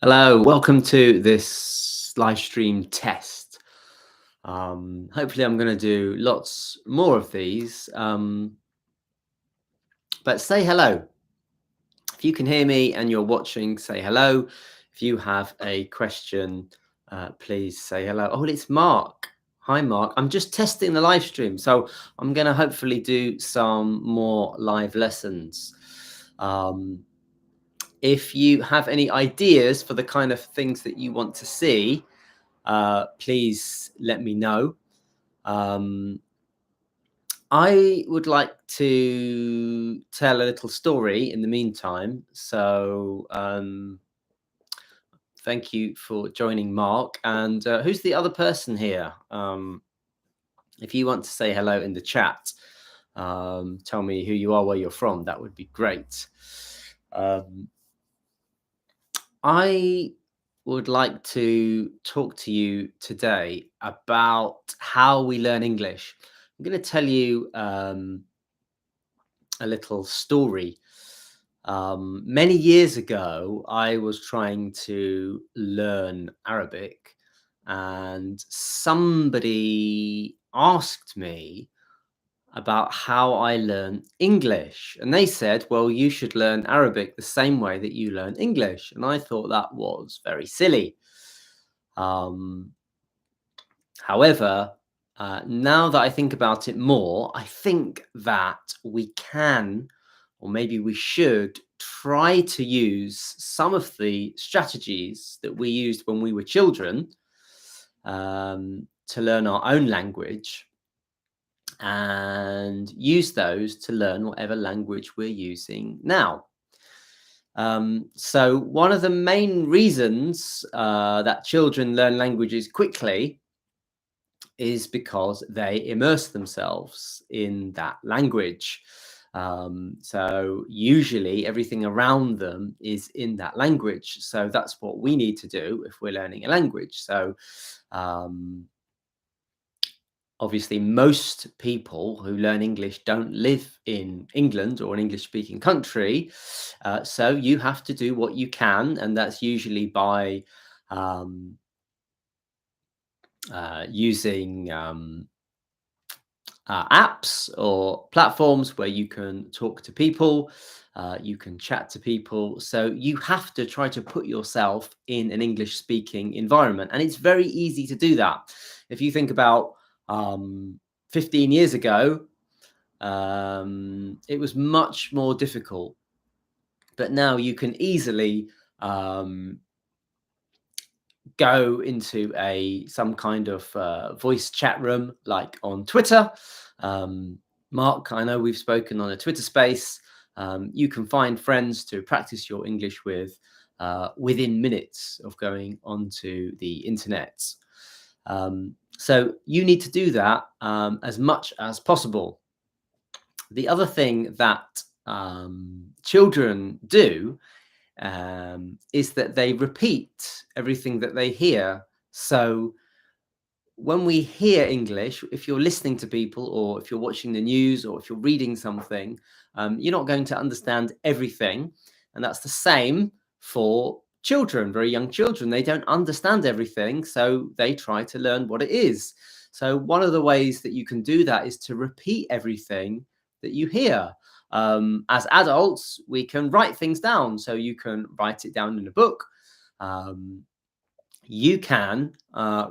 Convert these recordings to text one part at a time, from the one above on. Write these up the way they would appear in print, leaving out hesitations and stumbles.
Hello, welcome to this live stream test. Hopefully, I'm going to do lots more of these. But say hello. If you can hear me and you're watching, say hello. If you have a question, please say hello. Oh, it's Mark. Hi, Mark. I'm just testing the live stream. So I'm going to hopefully do some more live lessons. If you have any ideas for the kind of things that you want to see, please let me know. I would like to tell a little story in the meantime. So thank you for joining, Mark. And who's the other person here? If you want to say hello in the chat, tell me who you are, where you're from. That would be great. I would like to talk to you today about how we learn English. I'm going to tell you a little story. Many years ago, I was trying to learn Arabic, and somebody asked me about how I learn English. And they said, well, you should learn Arabic the same way that you learn English. And I thought that was very silly. However, now that I think about it more, I think that we can, or maybe we should, try to use some of the strategies that we used when we were children to learn our own language, and use those to learn whatever language we're using now. So one of the main reasons that children learn languages quickly is because they immerse themselves in that language. So usually everything around them is in that language. So that's what we need to do if we're learning a language. So obviously, most people who learn English don't live in England or an English-speaking country. So you have to do what you can, and that's usually by using apps or platforms where you can talk to people, you can chat to people. So you have to try to put yourself in an English-speaking environment, and it's very easy to do that. If you think about 15 years ago, it was much more difficult, but now you can easily go into some kind of voice chat room, like on Twitter. Mark, I know we've spoken on a Twitter space. You can find friends to practice your English with within minutes of going onto the internet. So you need to do that as much as possible. The other thing that children do is that they repeat everything that they hear. So when we hear English, if you're listening to people, or if you're watching the news, or if you're reading something, you're not going to understand everything. And that's the same for children, very young children. They don't understand everything, so they try to learn what it is. So one of the ways that you can do that is to repeat everything that you hear. As adults, we can write things down. So you can write it down in a book. You can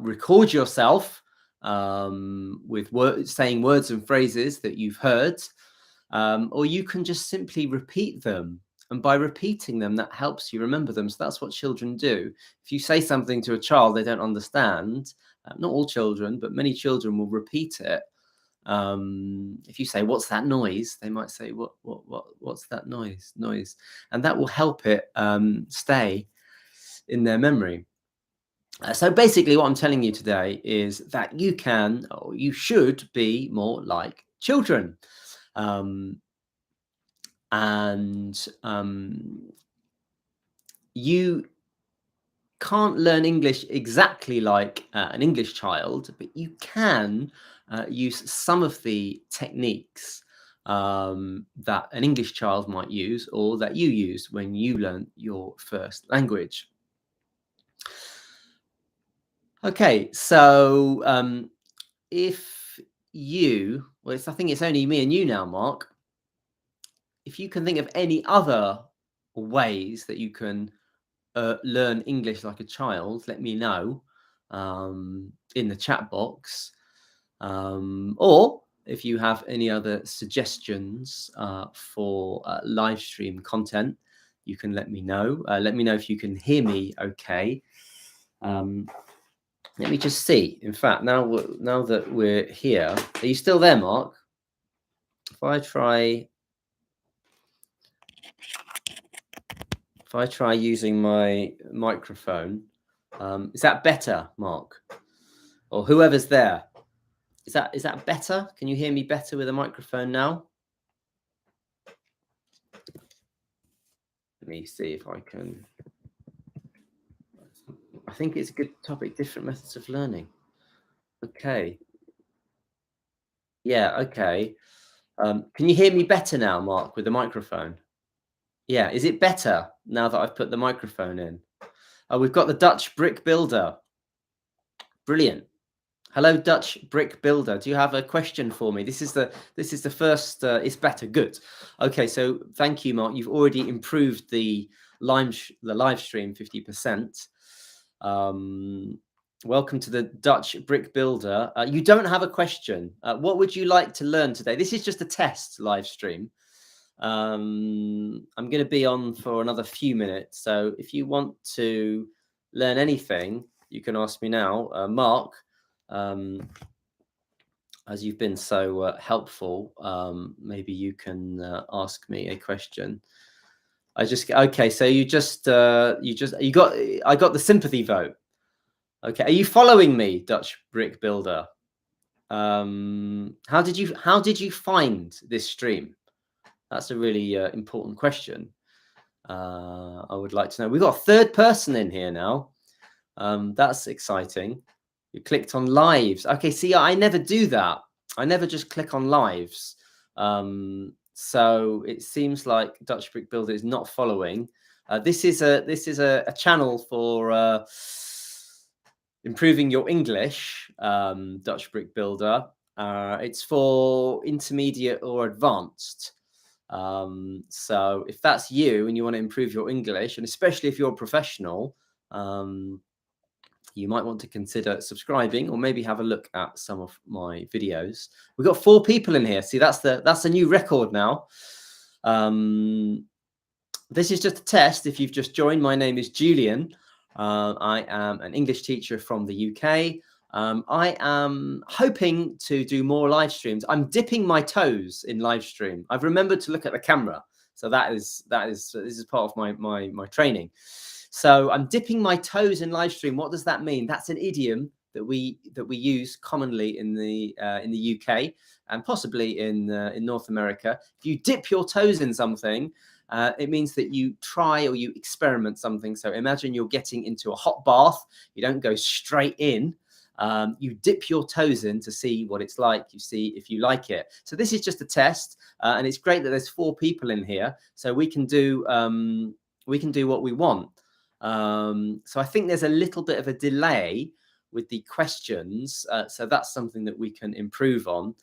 record yourself with saying words and phrases that you've heard, or you can just simply repeat them. And by repeating them, that helps you remember them. So that's what children do. If you say something to a child they don't understand, not all children, but many children will repeat it. If you say, "What's that noise?" they might say, "What's that noise?" And that will help it stay in their memory. So basically, what I'm telling you today is that you can, or you should, be more like children. You can't learn English exactly like an English child, but you can use some of the techniques that an English child might use, or that you use when you learn your first language. Okay, so if you, well, I think it's only me and you now, Mark. If you can think of any other ways that you can learn English like a child, let me know in the chat box. Or if you have any other suggestions for live stream content, you can let me know. Let me know if you can hear me okay. Let me just see. In fact, now that we're here, are you still there, Mark? If I try using my microphone, is that better, Mark? Or whoever's there? Is that better? Can you hear me better with a microphone now? Let me see if I can. I think it's a good topic, different methods of learning. Okay. Yeah, okay. Can you hear me better now, Mark, with the microphone? Yeah, is it better now that I've put the microphone in? Oh, we've got the Dutch brick builder. Brilliant. Hello, Dutch brick builder. Do you have a question for me? This is the first. It's better. Good. Okay, so thank you, Mark. You've already improved the live stream 50%. Welcome to the Dutch brick builder. You don't have a question. What would you like to learn today? This is just a test live stream. I'm going to be on for another few minutes, so if you want to learn anything, you can ask me now. Mark, as you've been so helpful, maybe you can ask me a question. Okay, so I got the sympathy vote. Okay, are you following me, Dutch brick builder? How did you find this stream? That's a really important question. I would like to know. We've got a third person in here now. That's exciting. You clicked on lives. Okay, see, I never do that. I never just click on lives. So it seems like Dutch Brick Builder is not following. This is a channel for improving your English, Dutch Brick Builder. It's for intermediate or advanced. So if that's you and you want to improve your English, and especially if you're a professional, you might want to consider subscribing or maybe have a look at some of my videos. We've got 4 people in here. See, that's a new record now. This is just a test. If you've just joined, my name is Julian. I am an English teacher from the UK. I am hoping to do more live streams. I'm dipping my toes in live stream. I've remembered to look at the camera, so this is part of my training. So I'm dipping my toes in live stream. What does that mean? That's an idiom that we use commonly in the UK and possibly in North America. If you dip your toes in something, it means that you try or you experiment something. So imagine you're getting into a hot bath. You don't go straight in. You dip your toes in to see what it's like. You see if you like it. So this is just a test, and it's great that there's 4 people in here, so we can do what we want. So I think there's a little bit of a delay with the questions, so that's something that we can improve on.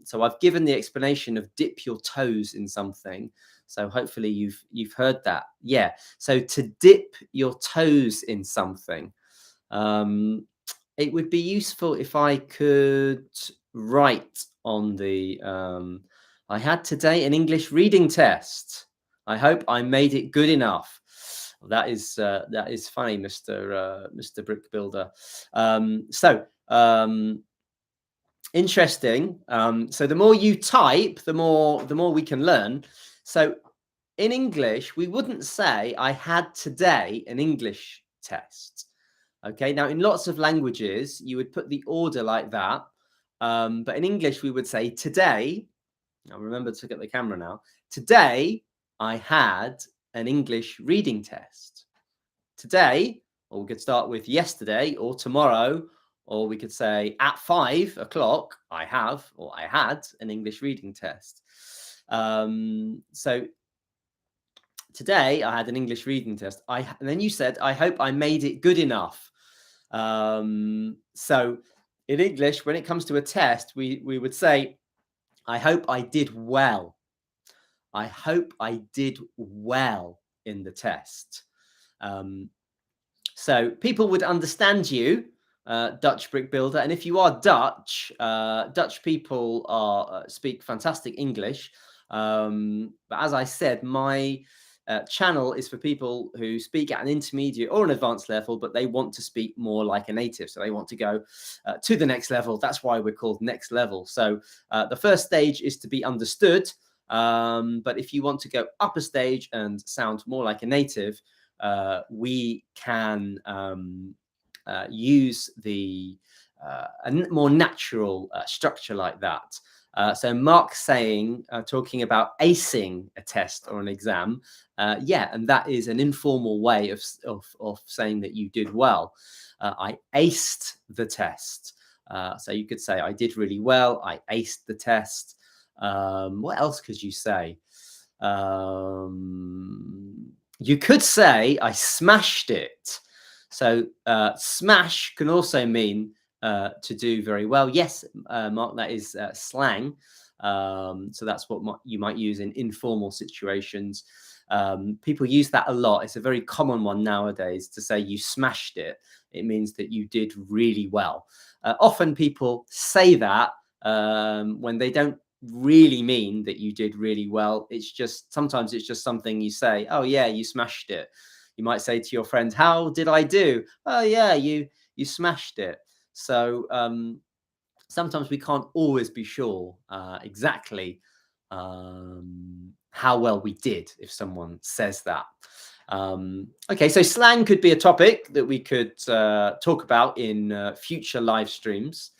So I've given the explanation of dip your toes in something. So hopefully you've heard that. Yeah. So to dip your toes in something. It would be useful if I could write on the. I had today an English reading test. I hope I made it good enough. That is funny, Mr. Brick Builder. Interesting. So the more you type, the more we can learn. So in English, we wouldn't say I had today an English test. Okay. Now in lots of languages, you would put the order like that. But in English, we would say today. Now remember to look at the camera now. Today, I had an English reading test. Today, or we could start with yesterday or tomorrow, or we could say at 5 o'clock, I have or I had an English reading test. So today I had an English reading test. And then you said, I hope I made it good enough. So in English, when it comes to a test, we would say, I hope I did well. I hope I did well in the test. So people would understand you, Dutch brick builder. And if you are Dutch, Dutch people speak fantastic English. But as I said, my channel is for people who speak at an intermediate or an advanced level, but they want to speak more like a native. So they want to go to the next level. That's why we're called next level. So the first stage is to be understood. But if you want to go up a stage and sound more like a native, we can use a more natural structure like that. So Mark saying, talking about acing a test or an exam, yeah, and that is an informal way of saying that you did well. I aced the test. So you could say, I did really well. I aced the test. What else could you say? You could say, I smashed it. So smash can also mean to do very well. Yes, Mark, that is slang. So that's what you might use in informal situations. People use that a lot. It's a very common one nowadays to say you smashed it. It means that you did really well. Often people say that when they don't really mean that you did really well. It's just sometimes it's just something you say, oh yeah, you smashed it. You might say to your friends, how did I do? Oh yeah, you smashed it. So sometimes we can't always be sure exactly how well we did if someone says that. Okay, so slang could be a topic that we could talk about in future live streams.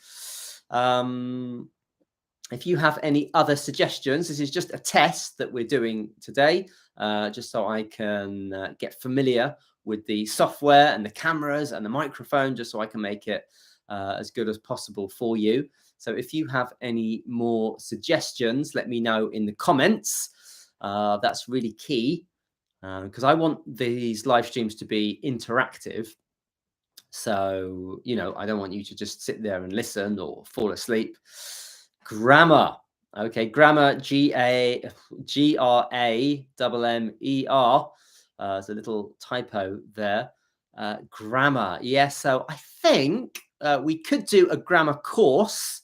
If you have any other suggestions, this is just a test that we're doing today, just so I can get familiar with the software and the cameras and the microphone, just so I can make it as good as possible for you. So if you have any more suggestions, let me know in the comments. That's really key because I want these live streams to be interactive. So, you know, I don't want you to just sit there and listen or fall asleep. Grammar. Okay, grammar, Grammmer. There's a little typo there. Grammar. Yes, so I think we could do a grammar course.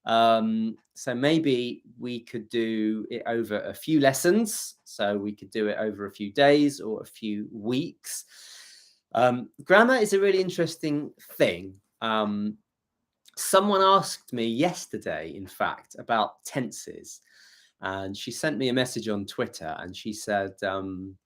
So maybe we could do it over a few lessons. So we could do it over a few days or a few weeks. Grammar is a really interesting thing. Someone asked me yesterday, in fact, about tenses, and she sent me a message on Twitter, and she said, I'm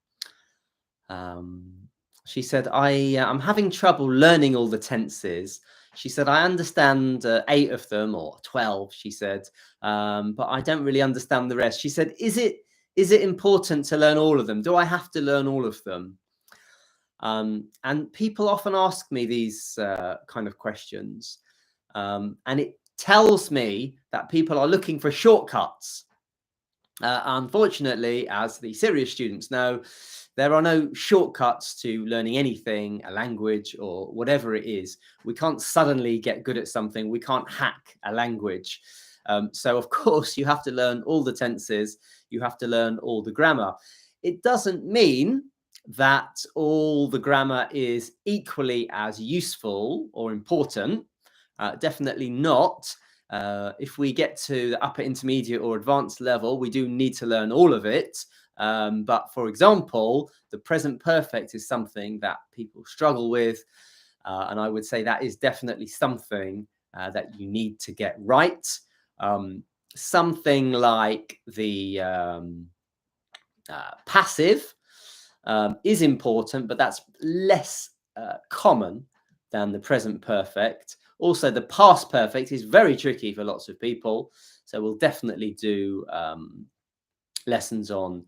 having trouble learning all the tenses. She said, I understand 8 of them or 12, she said, but I don't really understand the rest. She said, is it important to learn all of them? Do I have to learn all of them? And people often ask me these kind of questions. And it tells me that people are looking for shortcuts. Unfortunately, as the serious students know, there are no shortcuts to learning anything, a language or whatever it is. We can't suddenly get good at something. We can't hack a language. So, of course, you have to learn all the tenses. You have to learn all the grammar. It doesn't mean that all the grammar is equally as useful or important. Definitely not. If we get to the upper intermediate or advanced level, we do need to learn all of it. But for example, the present perfect is something that people struggle with. And I would say that is definitely something that you need to get right. Something like the passive is important, but that's less common than the present perfect. Also, the past perfect is very tricky for lots of people. So we'll definitely do lessons on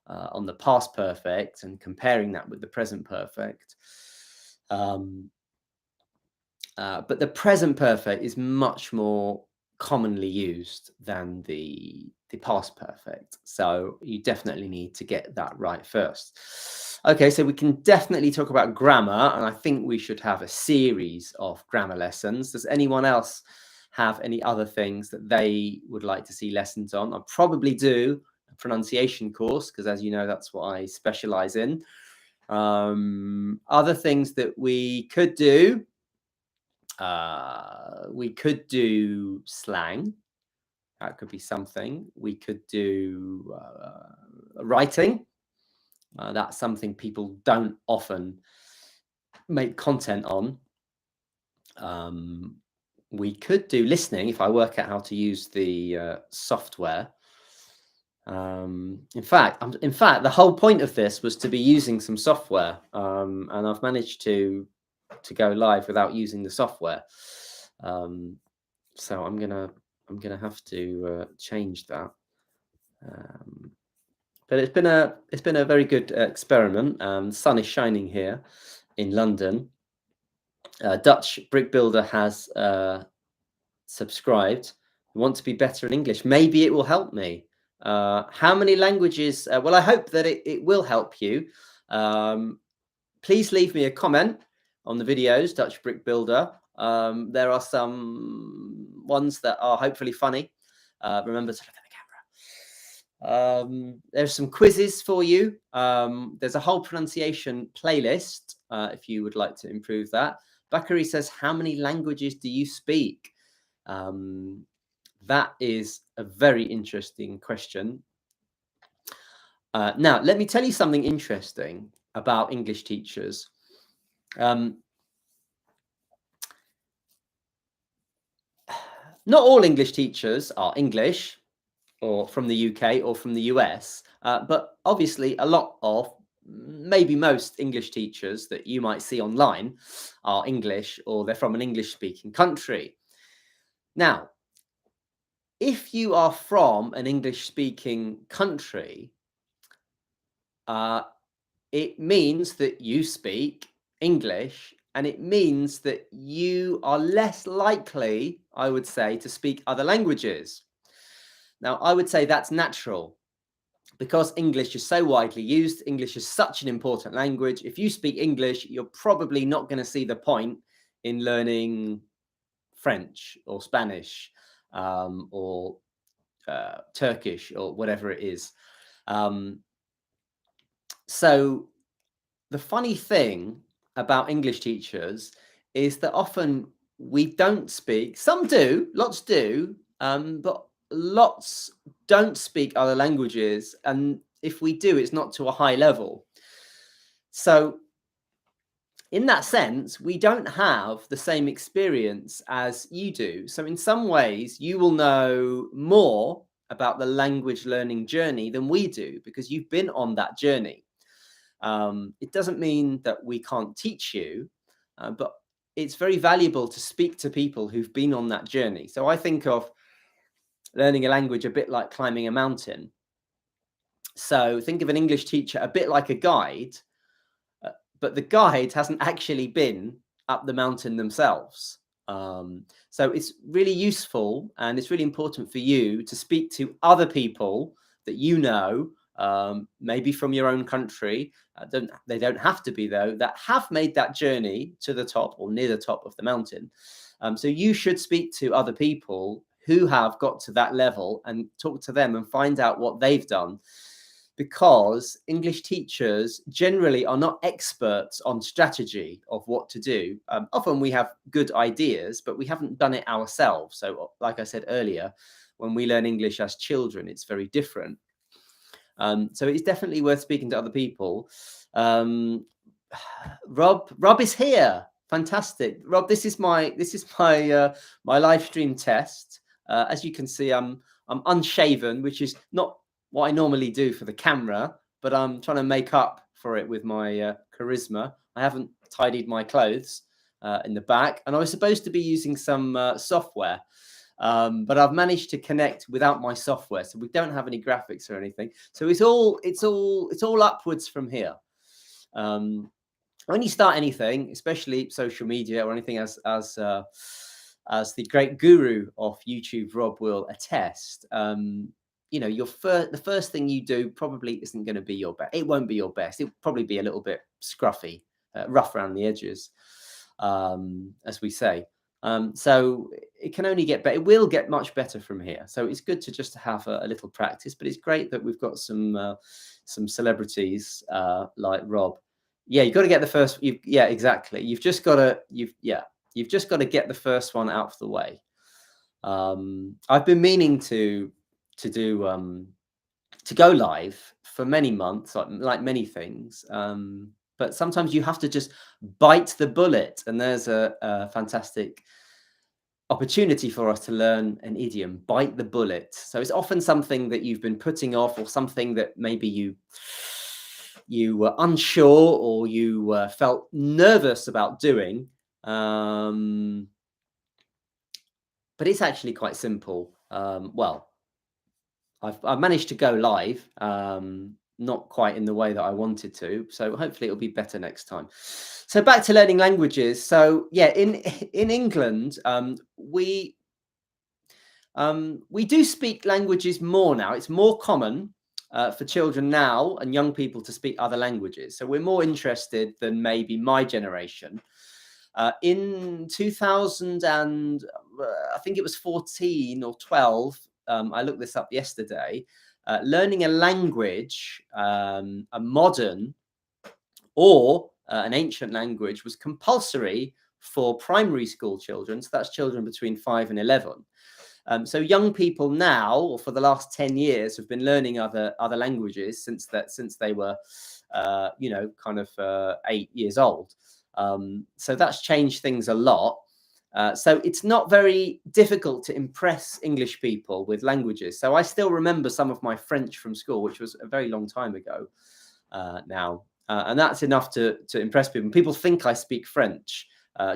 the past perfect and comparing that with the present perfect. But the present perfect is much more commonly used than the past perfect. So you definitely need to get that right first. Okay, so we can definitely talk about grammar, and I think we should have a series of grammar lessons. Does anyone else have any other things that they would like to see lessons on? I probably do a pronunciation course, because as you know, that's what I specialize in. Other things that we could do slang. That could be something. We could do writing. That's something people don't often make content on. We could do listening if I work out how to use the software. In fact, the whole point of this was to be using some software, and I've managed to go live without using the software. So I'm gonna have to change that. But it's been a very good experiment. The sun is shining here in London. Dutch Brick Builder has subscribed. Want to be better in English? Maybe it will help me. How many languages? Well, I hope that it will help you. Please leave me a comment on the videos, Dutch Brick Builder. There are some ones that are hopefully funny. Remember to look at the camera. There's some quizzes for you. There's a whole pronunciation playlist if you would like to improve that. Bakary says, how many languages do you speak? That is a very interesting question. Now, let me tell you something interesting about English teachers. Not all English teachers are English or from the UK or from the US, but obviously a lot of, maybe most English teachers that you might see online are English, or they're from an English-speaking country. Now, if you are from an English-speaking country, it means that you speak English, and it means that you are less likely, I would say, to speak other languages. Now, I would say that's natural because English is so widely used. English is such an important language. If you speak English, you're probably not going to see the point in learning French or Spanish or Turkish or whatever it is. So the funny thing about English teachers is that often we don't speak. Some do, lots do, but lots don't speak other languages. And if we do, it's not to a high level. So in that sense, we don't have the same experience as you do. So in some ways, you will know more about the language learning journey than we do because you've been on that journey. It doesn't mean that we can't teach you, but it's very valuable to speak to people who've been on that journey. So I think of learning a language a bit like climbing a mountain. So think of an English teacher a bit like a guide, but the guide hasn't actually been up the mountain themselves. So it's really useful and it's really important for you to speak to other people that you know, maybe from your own country. They don't have to be, though, that have made that journey to the top or near the top of the mountain. So you should speak to other people who have got to that level and talk to them and find out what they've done. Because English teachers generally are not experts on strategy of what to do. Often we have good ideas, but we haven't done it ourselves. So like I said earlier, when we learn English as children, it's very different. So it's definitely worth speaking to other people. Rob is here. Fantastic. Rob, this is my my live stream test. As you can see, I'm unshaven, which is not what I normally do for the camera, but I'm trying to make up for it with my charisma. I haven't tidied my clothes in the back, and I was supposed to be using some software, but I've managed to connect without my software, so we don't have any graphics or anything. So it's all upwards from here. When you start anything, especially social media or anything as as the great guru of YouTube, Rob, will attest, you know, the first thing you do probably isn't going to be your best. It won't be your best. It'll probably be a little bit scruffy, rough around the edges, as we say. So it can only get better. It will get much better from here. So it's good to just have a little practice. But it's great that we've got some celebrities like Rob. Yeah, you've got to get the first. Yeah, exactly. You've just got to. You've just got to get the first one out of the way. I've been meaning to go live for many months, like many things. But sometimes you have to just bite the bullet, and there's a fantastic opportunity for us to learn an idiom. Bite the bullet. So it's often something that you've been putting off, or something that maybe you were unsure, or you felt nervous about doing. But it's actually quite simple. Well, I've managed to go live, not quite in the way that I wanted to. So hopefully it'll be better next time. So back to learning languages. So yeah, in England, we do speak languages more now. It's more common for children now and young people to speak other languages. So we're more interested than maybe my generation. In 2000 and I think it was 14 or 12, I looked this up yesterday, learning a language, a modern or an ancient language, was compulsory for primary school children. So that's children between 5 and 11. So young people now, or for the last 10 years, have been learning other languages since they were, you know, kind of 8 years old. So that's changed things a lot. So it's not very difficult to impress English people with languages. So I still remember some of my French from school, which was a very long time ago now. And that's enough to impress people. People think I speak French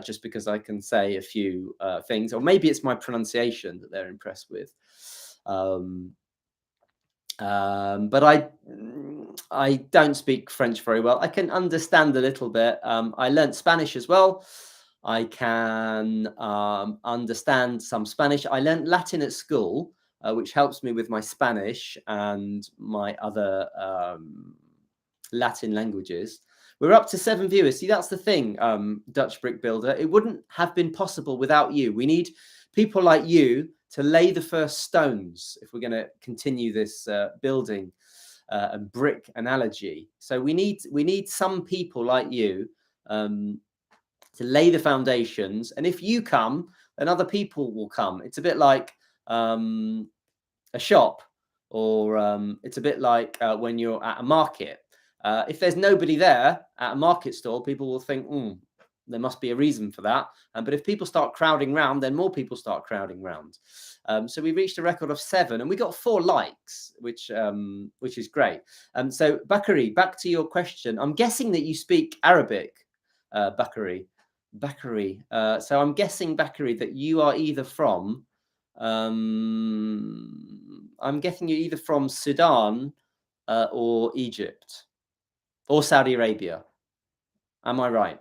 just because I can say a few things, or maybe it's my pronunciation that they're impressed with. But I don't speak French very well. I can understand a little bit. I learned Spanish as well. I can understand some Spanish. I learned Latin at school, which helps me with my Spanish and my other Latin languages. We're up to 7 viewers. See, that's the thing, Dutch Brick Builder. It wouldn't have been possible without you. We need people like you to lay the first stones if we're going to continue this building and brick analogy. So we need some people like you to lay the foundations. And if you come, then other people will come. It's a bit like a shop, or it's a bit like when you're at a market. If there's nobody there at a market stall, people will think, there must be a reason for that. But if people start crowding round, then more people start crowding round. So we reached a record of 7, and we got 4 likes, which is great. So Bakary, back to your question. I'm guessing that you speak Arabic, Bakary. So I'm guessing, Bakary, that you are either from, I'm guessing you're either from Sudan or Egypt or Saudi Arabia. Am I right?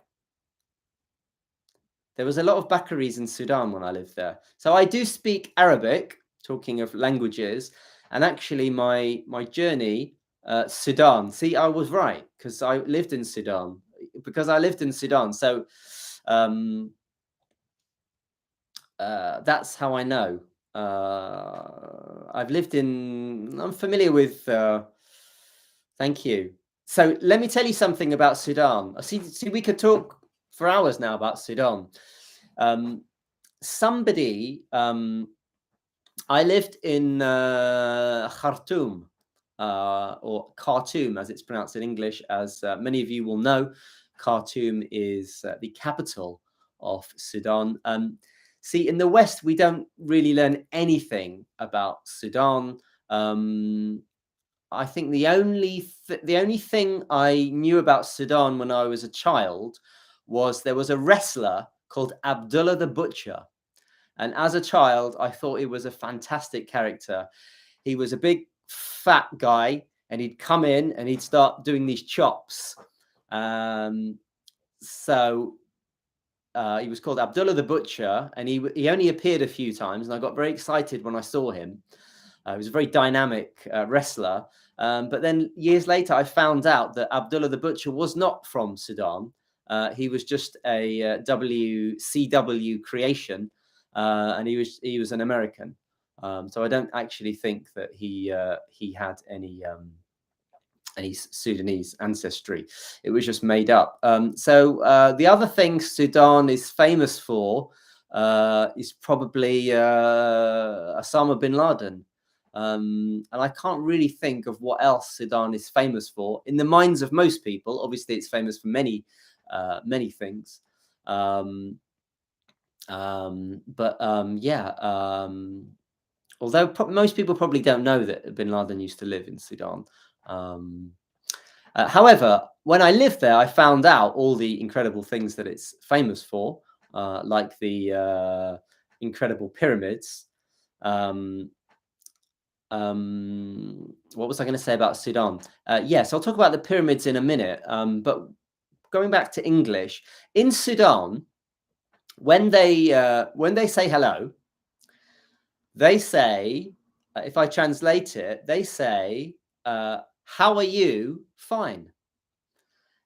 There was a lot of Bakaris in Sudan when I lived there. So I do speak Arabic, talking of languages. And actually my journey, Sudan. See, I was right, because I lived in Sudan. So that's how I know. I'm familiar with, thank you. So let me tell you something about Sudan. See, we could talk for hours now about Sudan. I lived in Khartoum, or Khartoum, as it's pronounced in English. As many of you will know, Khartoum is the capital of Sudan. See, in the West, we don't really learn anything about Sudan. I think the only thing I knew about Sudan when I was a child was there was a wrestler called Abdullah the Butcher. And as a child, I thought he was a fantastic character. He was a big, fat guy, and he'd come in and he'd start doing these chops. So he was called Abdullah the Butcher, and he only appeared a few times, and I got very excited when I saw him. He was a very dynamic wrestler. But then years later, I found out that Abdullah the Butcher was not from Sudan. He was just a WCW creation, and he was an American. So I don't actually think that he had any Sudanese ancestry. It was just made up. So the other thing Sudan is famous for is probably Osama bin Laden. And I can't really think of what else Sudan is famous for in the minds of most people. Obviously, it's famous for many things. Although most people probably don't know that bin Laden used to live in Sudan. However, when I lived there, I found out all the incredible things that it's famous for, like the incredible pyramids. What was I going to say about Sudan? Yes, I'll talk about the pyramids in a minute. But going back to English, in Sudan, when they say hello, they say, if I translate it, they say, how are you? Fine.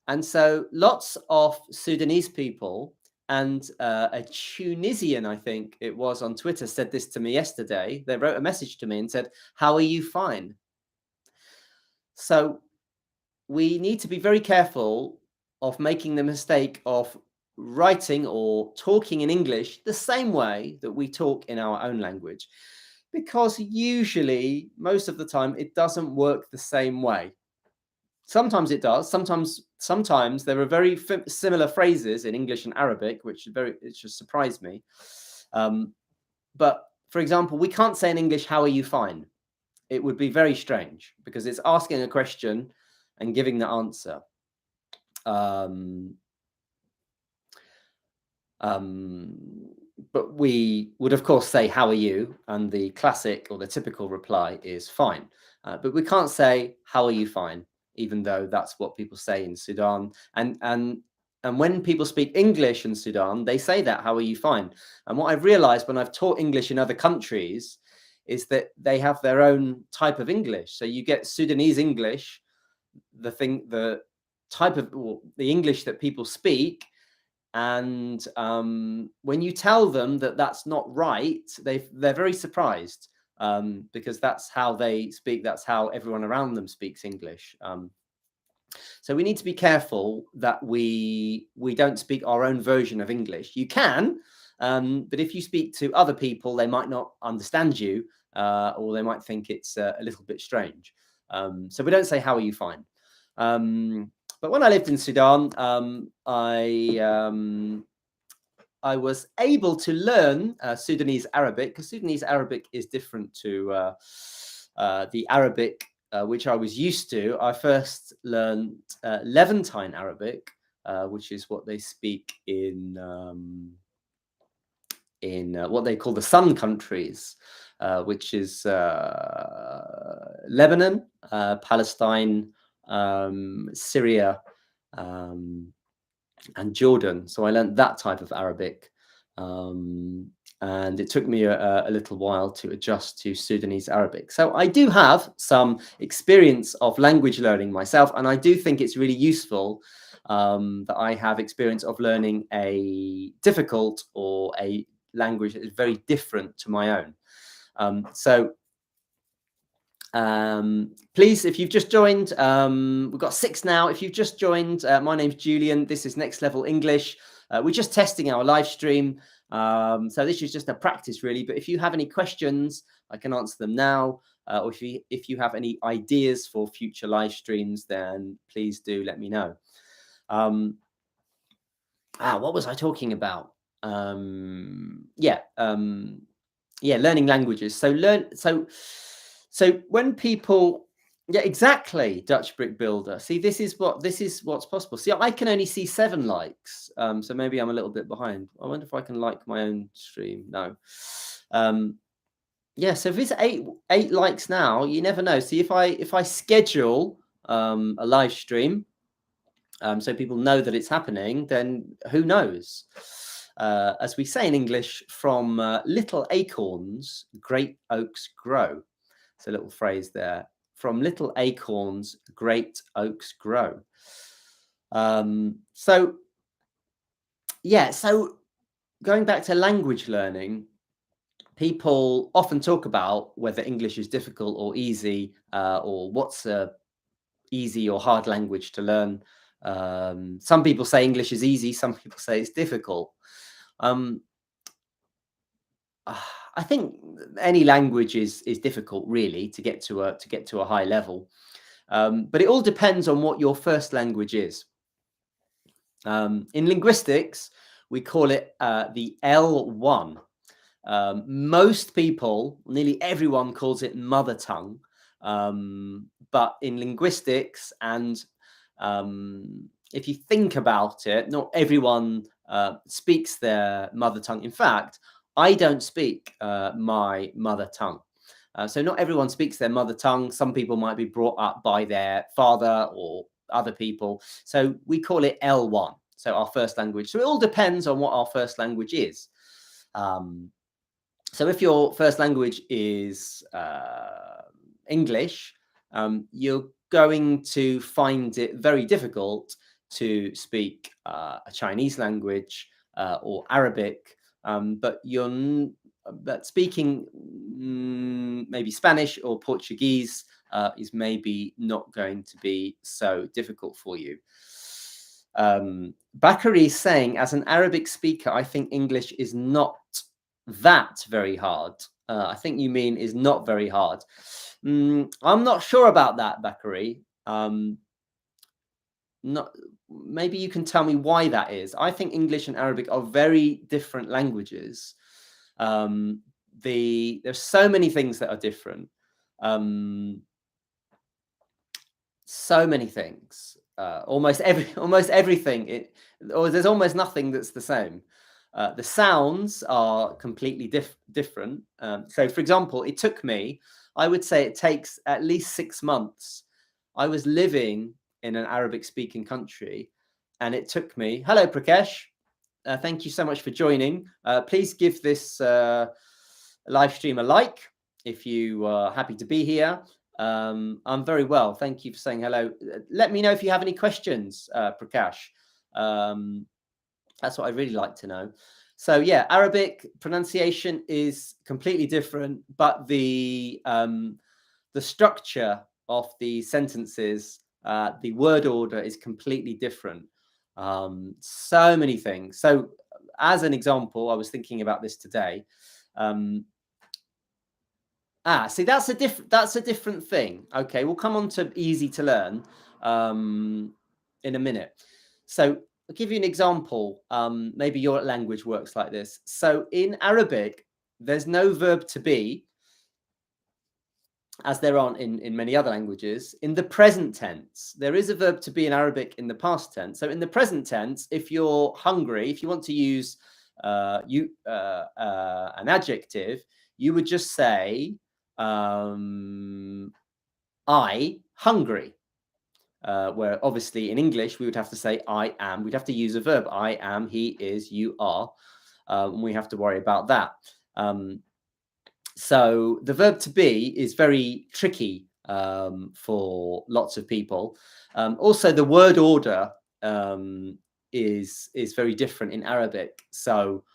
And so lots of Sudanese people and a Tunisian, I think it was, on Twitter said this to me yesterday. They wrote a message to me and said, how are you? Fine. So we need to be very careful of making the mistake of writing or talking in English the same way that we talk in our own language, because usually, most of the time, it doesn't work the same way. Sometimes it does. Sometimes there are very similar phrases in English and Arabic, it just surprised me. But for example, we can't say in English, how are you? Fine. It would be very strange because it's asking a question and giving the answer. But we would, of course, say, how are you? And the classic or the typical reply is fine. But we can't say, how are you? Fine, even though that's what people say in Sudan. And when people speak English in Sudan, they say that, how are you? Fine. And what I've realized when I've taught English in other countries is that they have their own type of English. So you get Sudanese English, the type of the English that people speak. And when you tell them that that's not right, they're very surprised, because that's how they speak. That's how everyone around them speaks English. So we need to be careful that we don't speak our own version of English. You can, but if you speak to other people, they might not understand you, or they might think it's a little bit strange. So we don't say, how are you? Fine. But when I lived in Sudan, I was able to learn Sudanese Arabic, because Sudanese Arabic is different to the Arabic which I was used to. I first learned Levantine Arabic, which is what they speak in what they call the Sun countries, which is Lebanon, Palestine, Syria, and Jordan. So I learned that type of Arabic, and it took me a little while to adjust to Sudanese Arabic. So I do have some experience of language learning myself, and I do think it's really useful that I have experience of learning a difficult or a language that is very different to my own. Please, if you've just joined, we've got 6 now. If you've just joined, my name's Julian. This is Next Level English. We're just testing our live stream. So this is just a practice, really. But if you have any questions, I can answer them now. Or if you have any ideas for future live streams, then please do let me know. What was I talking about? Learning languages. So when people, exactly, Dutch Brick Builder. See, this is what's possible. See, I can only see 7 likes, so maybe I'm a little bit behind. I wonder if I can like my own stream. No. So if it's 8 likes now, you never know. See, if I schedule a live stream, so people know that it's happening, then who knows? as we say in English, from little acorns, great oaks grow. It's a little phrase there. From little acorns, great oaks grow. So yeah, so going back to language learning, people often talk about whether English is difficult or easy, or what's a easy or hard language to learn. Some people say English is easy, some people say it's difficult. Um, I think any language is difficult, really, to get to a high level. But it all depends on what your first language is. In linguistics, we call it the L1. Most people, nearly everyone, calls it mother tongue. But in linguistics, and if you think about it, not everyone speaks their mother tongue. In fact, I don't speak my mother tongue. So not everyone speaks their mother tongue. Some people might be brought up by their father or other people. So we call it L1, so our first language. So it all depends on what our first language is. So if your first language is English, you're going to find it very difficult to speak a Chinese language or Arabic, but speaking maybe Spanish or Portuguese is maybe not going to be so difficult for you. Bakary is saying, as an Arabic speaker, I think English is not that very hard. I think you mean is not very hard. I'm not sure about that, Bakary. Not maybe you can tell me why that is. I think English and Arabic are very different languages. There's so many things that are different. So many things. Almost everything. There's almost nothing that's the same. The sounds are completely different. So, for example, it took me, I would say it takes at least 6 months. I was living in an Arabic-speaking country, and it took me. Hello, Prakash. Thank you so much for joining. Please give this live stream a like if you are happy to be here. I'm very well. Thank you for saying hello. Let me know if you have any questions, Prakash. That's what I'd really like to know. So yeah, Arabic pronunciation is completely different, but the structure of the sentences, the word order is completely different. So many things. So as an example, I was thinking about this today. See, that's a different thing. Okay, we'll come on to easy to learn in a minute. So I'll give you an example. Maybe your language works like this. So in Arabic, there's no verb to be, as there aren't in many other languages. In the present tense, there is a verb to be in Arabic in the past tense. So in the present tense, if you're hungry, if you want to use an adjective, you would just say, I hungry. Where obviously in English we would have to say I am. We'd have to use a verb. I am, he is, you are. And we have to worry about that. So the verb to be is very tricky for lots of people. Also, the word order is very different in Arabic. So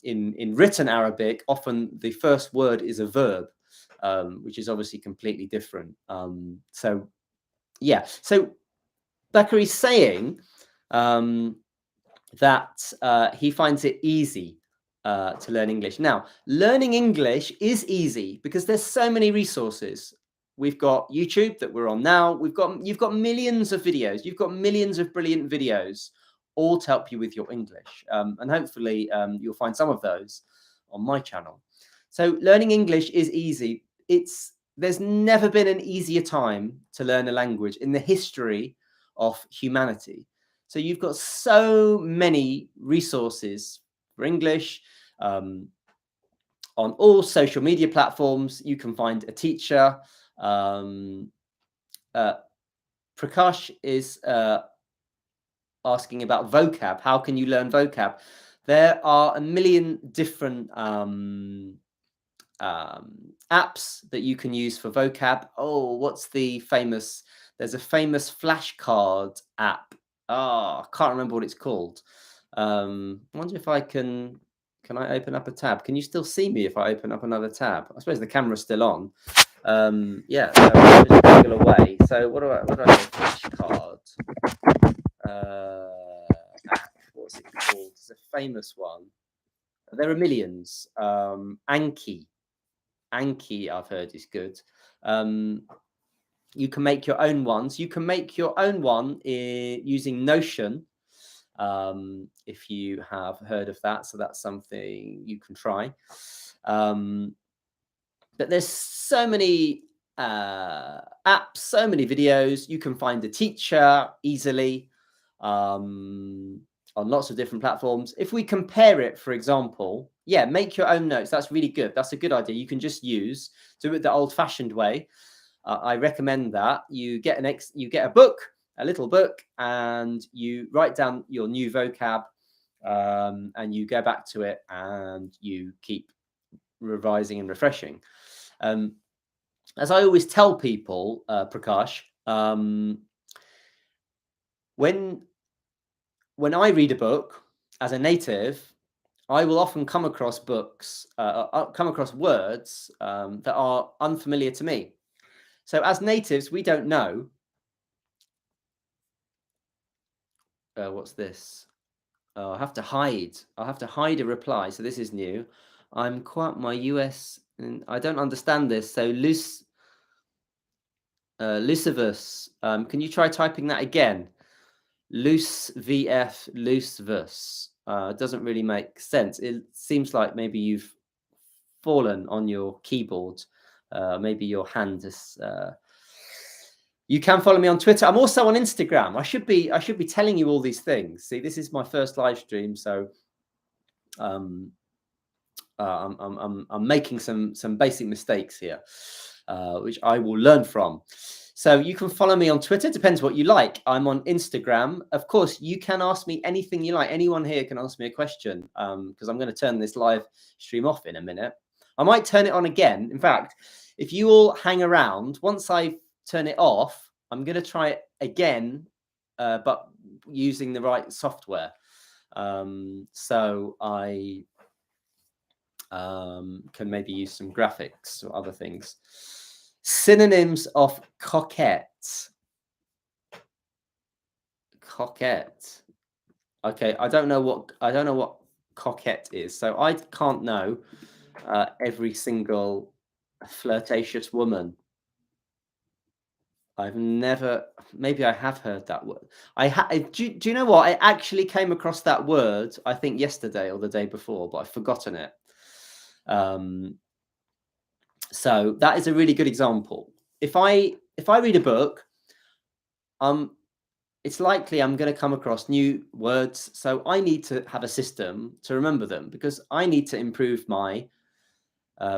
in written Arabic, often the first word is a verb, which is obviously completely different. So yeah, so Bakary's saying that he finds it easy to learn English. Now, learning English is easy because there's so many resources. We've got YouTube that we're on now. You've got millions of videos. You've got millions of brilliant videos, all to help you with your English. And hopefully you'll find some of those on my channel. So learning English is easy. There's never been an easier time to learn a language in the history of humanity. So you've got so many resources for English. On all social media platforms, you can find a teacher. Prakash is asking about vocab. How can you learn vocab? There are a million different apps that you can use for vocab. Oh, what's the famous? There's a famous flashcard app. Oh, I can't remember what it's called. I wonder if I can. Can I open up a tab? Can you still see me if I open up another tab? I suppose the camera's still on. Yeah, so I'll just Google away. So what do I say? Flashcard app. What's it called? It's a famous one. There are millions. Anki, I've heard is good. You can make your own ones. You can make your own one using Notion, if you have heard of that. So that's something you can try. But there's so many apps, so many videos. You can find a teacher easily on lots of different platforms. If we compare it, for example, yeah, make your own notes. That's really good. That's a good idea. You can just do it the old-fashioned way. I recommend that you get a book, a little book, and you write down your new vocab, and you go back to it and you keep revising and refreshing. As I always tell people, Prakash, when I read a book as a native, I will often come across words that are unfamiliar to me. So as natives, we don't know. What's this? Oh, I have to hide. I'll have to hide a reply. So this is new. I'm quite my US. And I don't understand this. So Lucivus. Can you try typing that again? Loose VF Lucivus. Doesn't really make sense. It seems like maybe you've fallen on your keyboard. Maybe your hand is. You can follow me on Twitter. I'm also on Instagram. I should be telling you all these things. See, this is my first live stream, so I'm making some basic mistakes here, which I will learn from. So you can follow me on Twitter. Depends what you like. I'm on Instagram. Of course, you can ask me anything you like. Anyone here can ask me a question, because I'm going to turn this live stream off in a minute. I might turn it on again. In fact, if you all hang around, once I turn it off, I'm going to try it again, but using the right software. So I can maybe use some graphics or other things. Synonyms of coquette. Coquette. Okay, I don't know what coquette is, so I can't know every single flirtatious woman. I've never. Maybe I have heard that word. Do you know what? I actually came across that word, I think yesterday or the day before, but I've forgotten it. So that is a really good example. If I read a book, it's likely I'm going to come across new words. So I need to have a system to remember them, because I need to improve my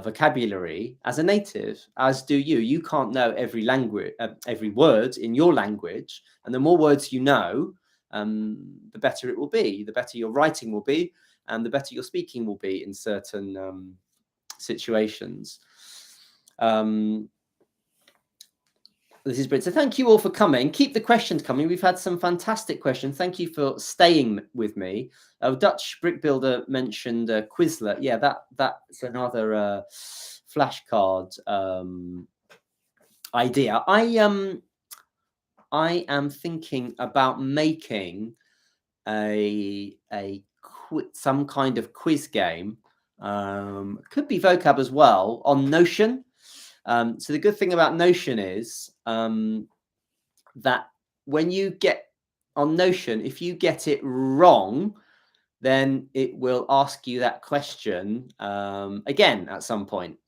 vocabulary as a native, as do you. You can't know every language, every word in your language, and the more words you know, the better it will be. The better your writing will be, and the better your speaking will be in certain situations. This is brilliant. So thank you all for coming. Keep the questions coming. We've had some fantastic questions. Thank you for staying with me. Dutch Brick Builder mentioned Quizlet. Yeah, that's another flashcard idea. I am thinking about making some kind of quiz game. Could be vocab as well on Notion. So the good thing about Notion is that when you get on Notion, if you get it wrong, then it will ask you that question again at some point.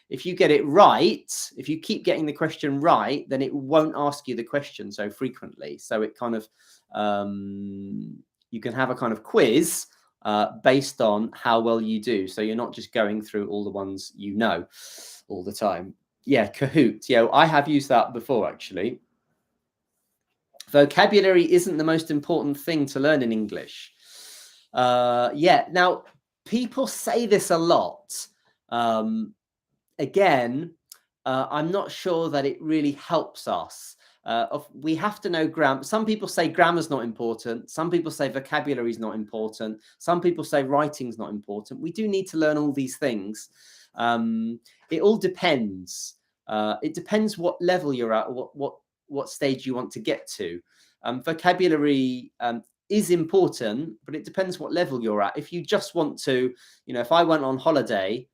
If you get it right, if you keep getting the question right, then it won't ask you the question so frequently. So it kind of, you can have a kind of quiz based on how well you do. So you're not just going through all the ones you know all the time. Yeah, Kahoot. Yeah, I have used that before, actually. Vocabulary isn't the most important thing to learn in English. Yeah. Now, people say this a lot. Again, I'm not sure that it really helps us. We have to know grammar. Some people say grammar's not important. Some people say vocabulary is not important. Some people say writing's not important. We do need to learn all these things. It all depends. It depends what level you're at, what stage you want to get to. Vocabulary is important, but it depends what level you're at. If you just want to, if I went on holiday,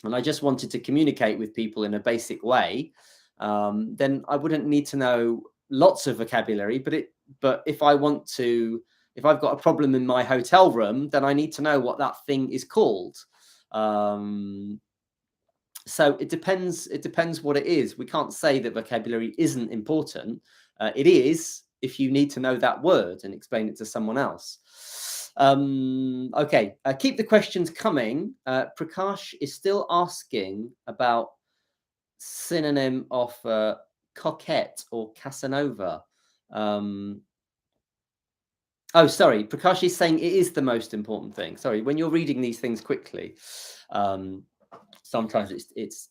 and I just wanted to communicate with people in a basic way, then I wouldn't need to know lots of vocabulary. But if I've got a problem in my hotel room, then I need to know what that thing is called. So it depends. It depends what it is. We can't say that vocabulary isn't important. It is if you need to know that word and explain it to someone else. Okay, keep the questions coming. Prakash is still asking about synonym of coquette or Casanova. Oh, sorry, Prakash is saying it is the most important thing. Sorry, when you're reading these things quickly, sometimes it's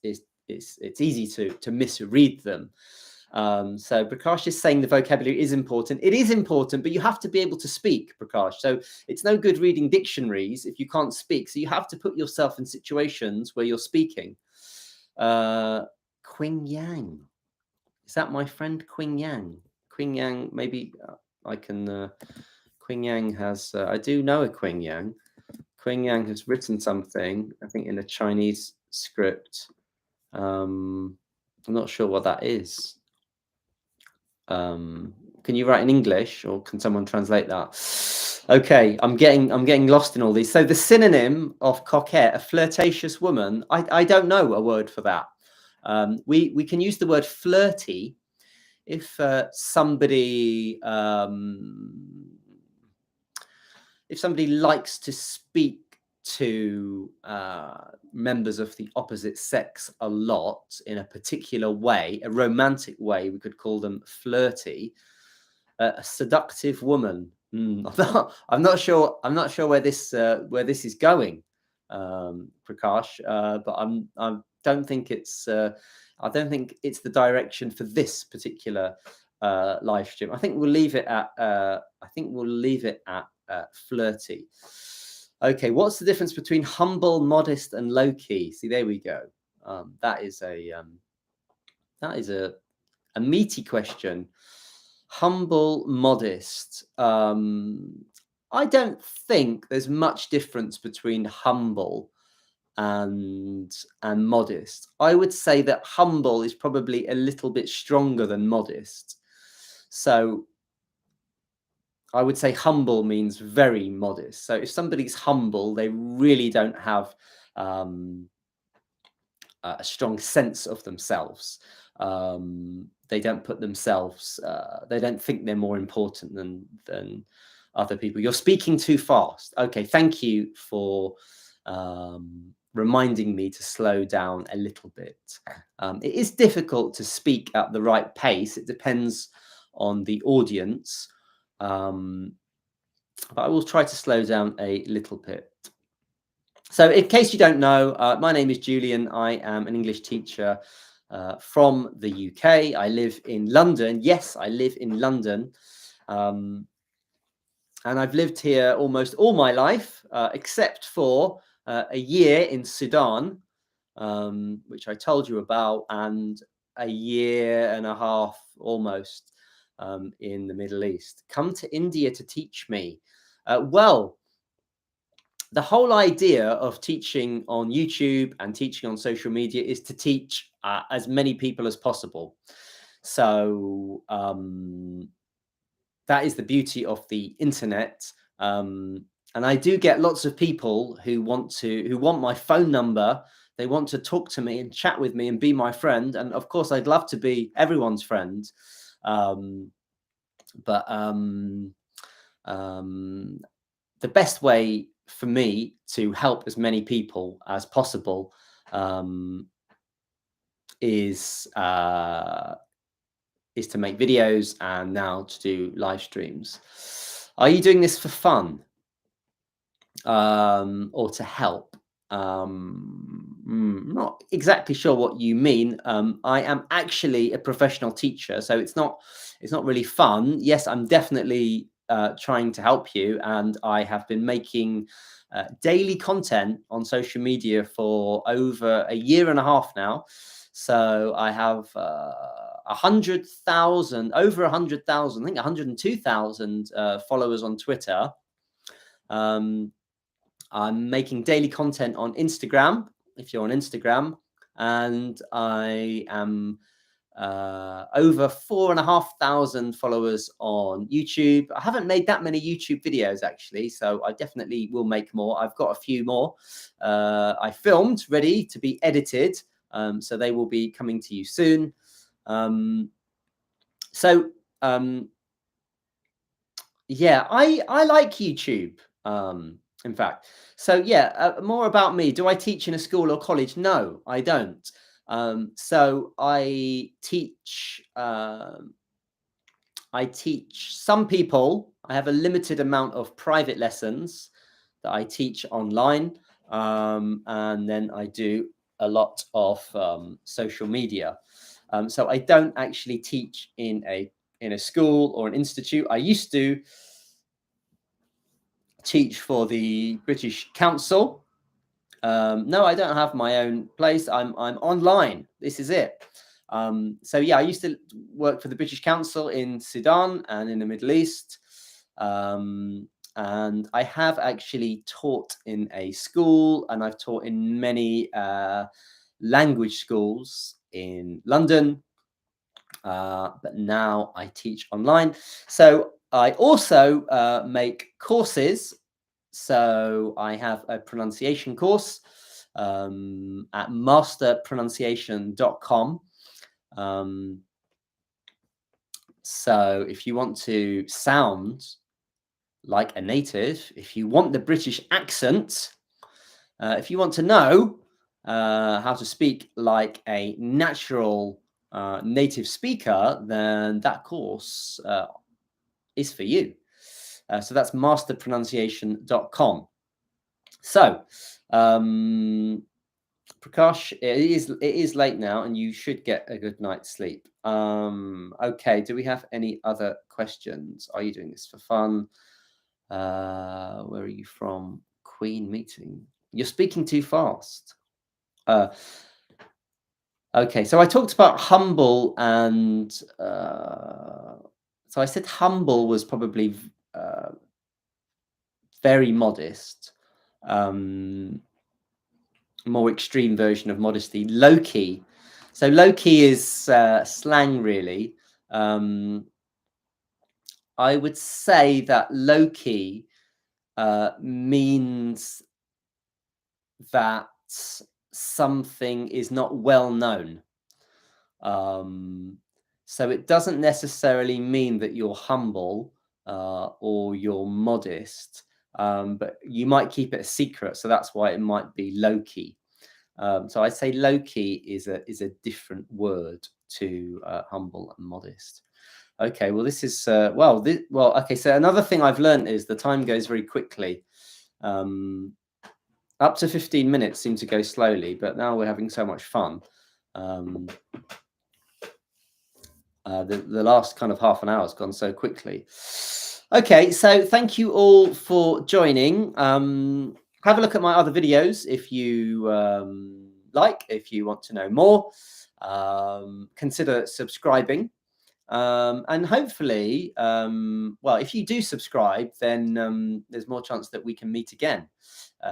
easy to misread them. So Prakash is saying the vocabulary is important. It is important, but you have to be able to speak, Prakash. So it's no good reading dictionaries if you can't speak. So you have to put yourself in situations where you're speaking. Qing Yang. Is that my friend Qing Yang? Qing Yang, maybe I can... Qing Yang has... I do know a Qing Yang. Qing Yang has written something, I think, in a Chinese script. I'm not sure what that is. Can you write in English, or can someone translate that? Okay, I'm getting lost in all these. So the synonym of coquette, a flirtatious woman, I don't know a word for that. We can use the word flirty if somebody likes to speak to members of the opposite sex a lot in a particular way, a romantic way. We could call them flirty. A seductive woman. I'm not sure where this is going, Prakash. But I don't think it's the direction for this particular live stream. I think we'll leave it at flirty. Okay, what's the difference between humble, modest, and low key? See, there we go. That is a meaty question. Humble, modest. I don't think there's much difference between humble and modest. I would say that humble is probably a little bit stronger than modest. So I would say humble means very modest. So if somebody's humble, they really don't have a strong sense of themselves. They don't put themselves, they don't think they're more important than other people. You're speaking too fast. Okay, thank you for reminding me to slow down a little bit. It is difficult to speak at the right pace. It depends on the audience. But I will try to slow down a little bit. So in case you don't know, my name is Julian. I am an English teacher from the UK. I live in London. Yes, I live in London. And I've lived here almost all my life, except for a year in Sudan, which I told you about, and a year and a half almost in the Middle East. Come to India to teach me. Well, the whole idea of teaching on YouTube and teaching on social media is to teach as many people as possible. So that is the beauty of the internet. And I do get lots of people who want my phone number. They want to talk to me and chat with me and be my friend. And of course, I'd love to be everyone's friend. But the best way for me to help as many people as possible is to make videos and now to do live streams. Are you doing this for fun, or to help? Not exactly sure what you mean. I am actually a professional teacher, so it's not really fun. Yes, I'm definitely trying to help you, and I have been making daily content on social media for over a year and a half now. So I have 100,000, over 100,000, I think 102,000 followers on Twitter. Um, I'm making daily content on Instagram, if you're on Instagram, and I am over 4,500 followers on YouTube. I haven't made that many YouTube videos actually, so I definitely will make more. I've got a few more I filmed ready to be edited, so they will be coming to you soon. So yeah, I like YouTube. In fact, so yeah, more about me. Do I teach in a school or college? No, I don't. So I teach. I teach some people. I have a limited amount of private lessons that I teach online, and then I do a lot of social media. So I don't actually teach in a school or an institute. I used to teach for the British Council. No, I don't have my own place. I'm online. This is it. So yeah, I used to work for the British Council in Sudan and in the Middle East. And I have actually taught in a school, and I've taught in many language schools in London. But now I teach online. So I also make courses. So I have a pronunciation course at masterpronunciation.com. So if you want to sound like a native, if you want the British accent, if you want to know how to speak like a natural native speaker, then that course is for you. So that's masterpronunciation.com. So, Prakash, it is late now, and you should get a good night's sleep. Okay, do we have any other questions? Are you doing this for fun? Where are you from? Queen meeting. You're speaking too fast. Okay, so I talked about humble, and so I said humble was probably very modest. More extreme version of modesty. Low key. So low key is slang, really. I would say that low key means that something is not well known. So it doesn't necessarily mean that you're humble or you're modest, but you might keep it a secret. So that's why it might be low key. So I'd say low key is a different word to humble and modest. Okay, well this is okay. So another thing I've learned is the time goes very quickly. Up to 15 minutes seem to go slowly, but now we're having so much fun. The last kind of half an hour has gone so quickly. Okay, so thank you all for joining. Have a look at my other videos if you like, if you want to know more. Consider subscribing. And hopefully, well, if you do subscribe, then there's more chance that we can meet again.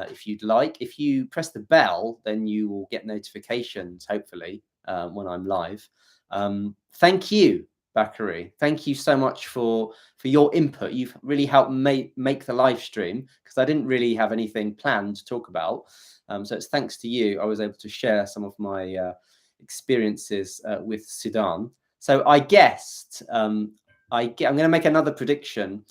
If you'd like, if you press the bell, then you will get notifications, hopefully, when I'm live. Thank you, Bakary. Thank you so much for your input. You've really helped make the live stream, because I didn't really have anything planned to talk about. So it's thanks to you I was able to share some of my experiences with Sudan. So I guessed, I'm going to make another prediction.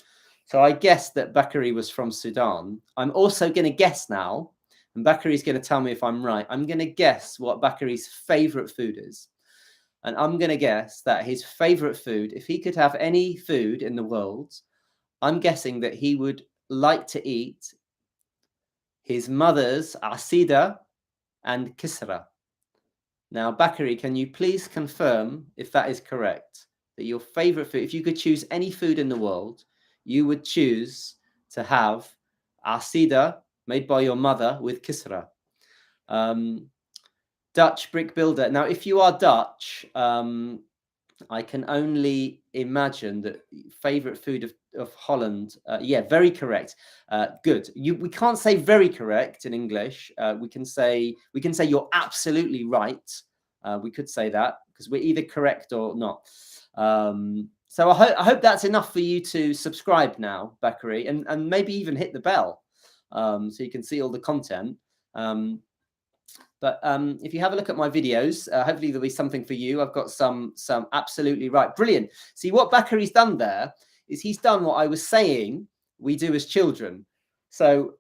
So I guessed that Bakary was from Sudan. I'm also going to guess now, and Bakary's going to tell me if I'm right. I'm going to guess what Bakary's favorite food is. And I'm going to guess that his favorite food, if he could have any food in the world, I'm guessing that he would like to eat his mother's asida and kisra. Now, Bakari, can you please confirm if that is correct? That your favorite food, if you could choose any food in the world, you would choose to have asida made by your mother with kisra. Dutch brick builder. Now, if you are Dutch, I can only imagine that favorite food of Holland. Yeah, very correct. Good. We can't say very correct in English. We can say you're absolutely right. We could say that because we're either correct or not. So I hope that's enough for you to subscribe now, Bakari, and maybe even hit the bell so you can see all the content. But if you have a look at my videos, hopefully there'll be something for you. I've got some absolutely right. Brilliant. See, what Bakari's done there is he's done what I was saying we do as children. So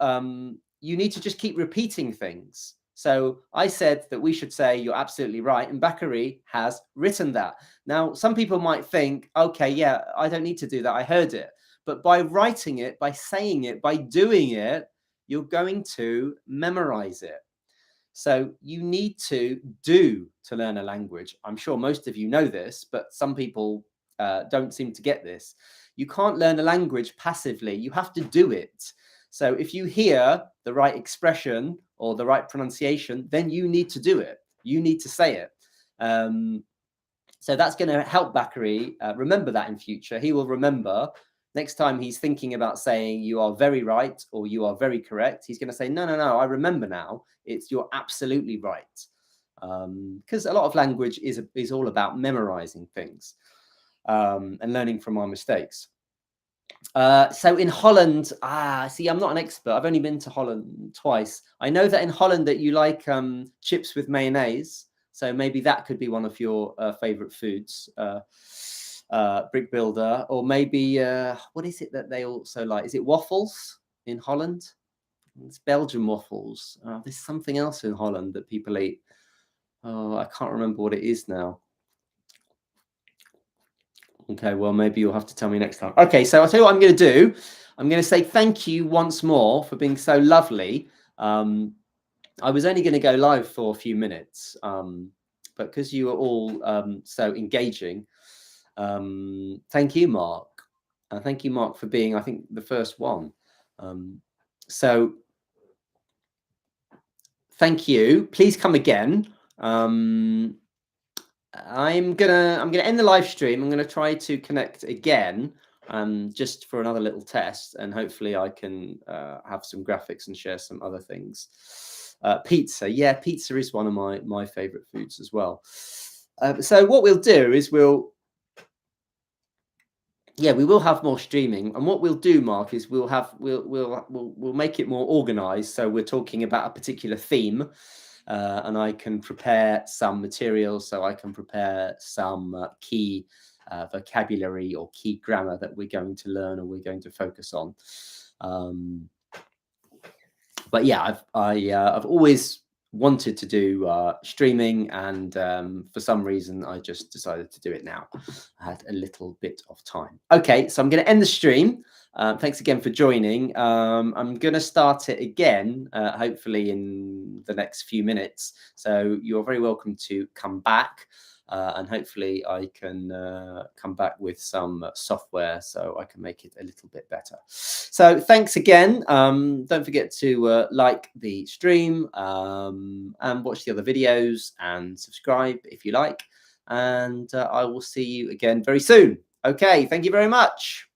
you need to just keep repeating things. So I said that we should say you're absolutely right, and Bakari has written that. Now, some people might think, okay, yeah, I don't need to do that. I heard it. But by writing it, by saying it, by doing it, you're going to memorize it. So you need to do to learn a language. I'm sure most of you know this, but some people don't seem to get this. You can't learn a language passively. You have to do it. So if you hear the right expression or the right pronunciation, then you need to do it. You need to say it. So that's going to help Bakari remember that in future. He will remember next time he's thinking about saying you are very right or you are very correct. He's going to say, no, I remember now. It's you're absolutely right. Because a lot of language is all about memorizing things and learning from our mistakes. So in Holland, see, I'm not an expert. I've only been to Holland twice. I know that in Holland that you like chips with mayonnaise. So maybe that could be one of your favorite foods, brick builder, or maybe what is it that they also like? Is it waffles in Holland? It's Belgian waffles. There's something else in Holland that people eat. Oh, I can't remember what it is now. Okay, well, maybe you'll have to tell me next time. Okay, so I'll tell you what I'm going to do. I'm going to say thank you once more for being so lovely. I was only going to go live for a few minutes, but because you are all so engaging, thank you, Mark. Thank you, Mark, for being, I think, the first one. So thank you. Please come again. I'm gonna end the live stream. I'm gonna try to connect again, just for another little test, and hopefully I can have some graphics and share some other things. Pizza, yeah, pizza is one of my favorite foods as well. So what we'll do is we will have more streaming, and what we'll do, Mark, is we'll make it more organized. So we're talking about a particular theme. And I can prepare some materials, so I can prepare some key vocabulary or key grammar that we're going to learn or we're going to focus on. But yeah, I've always wanted to do streaming, and for some reason I just decided to do it now. I had a little bit of time. Okay, so I'm going to end the stream. Thanks again for joining. I'm going to start it again, hopefully in the next few minutes. So you're very welcome to come back. And hopefully I can come back with some software so I can make it a little bit better. So thanks again. Don't forget to like the stream and watch the other videos and subscribe if you like. And I will see you again very soon. Okay, thank you very much.